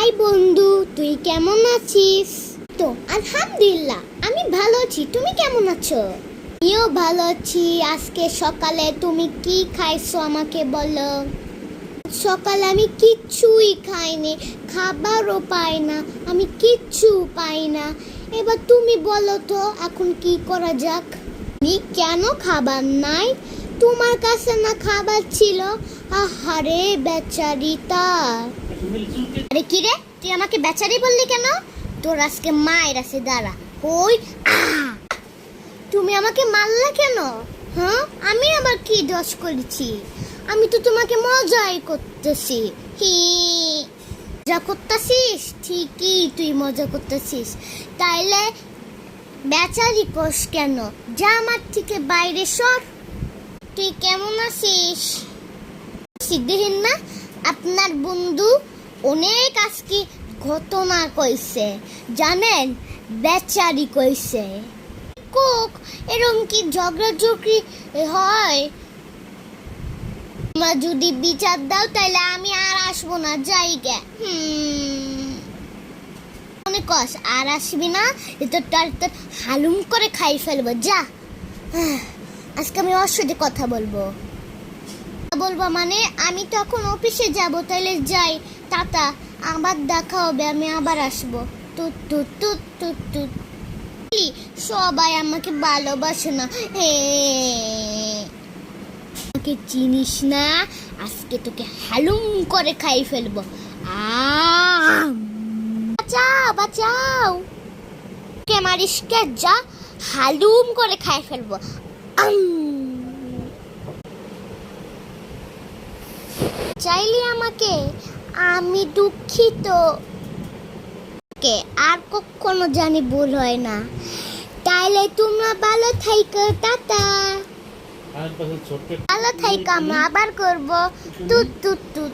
High বন্ধু, তুই কেমন আছিস? তো আলহামদুলিল্লাহ, আমি ভালো আছি। তুমি কেমন আছো? আমিও ভালো আছি। আজকে সকালে তুমি কি খাইছো আমাকে বলো। সকালে আমি কিচ্ছুই খাইনি, খাবারও পাই না, আমি কিচ্ছু পাই না। এবার তুমি বলো তো এখন কি করা যাক। তুমি কেন খাবার নাই? তোমার কাছে না খাবার ছিল? আহারে বেচারিটা। আরে কি রে, তুই আমাকে বেচারি বললি কেন? তোর আজকে মায়ের আছে, দাঁড়া। ওই তুমি আমাকে মারলে কেন? হ্যাঁ, আমি আবার কি দোষ করেছি? আমি তো তোমাকে মজাই করতেছি। হি, মজা করতেছিস? ঠিকই, তুই মজা করতেছিস। তাইলে বেচারি কোষ কেন? যা আমার থেকে বাইরে সর। তুই কেমন আছিস? সিদ্ধিহীন না, আপনার বন্ধু অনেক আজকে ঘটনা কইছে, জানেন? বেচারি কইছে। কোক এরকম কি ঝগড়াঝগড়ি হয়? তোমরা যদি বিচার দাও তাহলে আমি আর আসবো না, জায়গা। মনে কস আর আসবি না, তোর হালুম করে খাই ফেলবো, যা। আজকে আমি ওর সাথে কথা বলবো। বলবো মানে আমি তখন অফিসে যাব, তাহলে যাই। টাটা, আবার দেখা হবে, আমি আবার আসবো। তুত তুত তুত তুত তুত। সবাই আমাকে ভালোবাসে না। আমাকে চিনিস না, আজকে তোকে হালুম করে খাই ফেলবো। বাঁচাও বাঁচাও, কে মারিস কে? যা, হালুম করে খাই ফেলবো। চাইলি আমাকে, আমি দুঃখিত। আর কখনো জানি ভুল হয় না। তাইলে তোমরা ভালো থাইকো, টাটা। ভালো থাইকো, আমরা আবার করবো। তুত তুত তুত।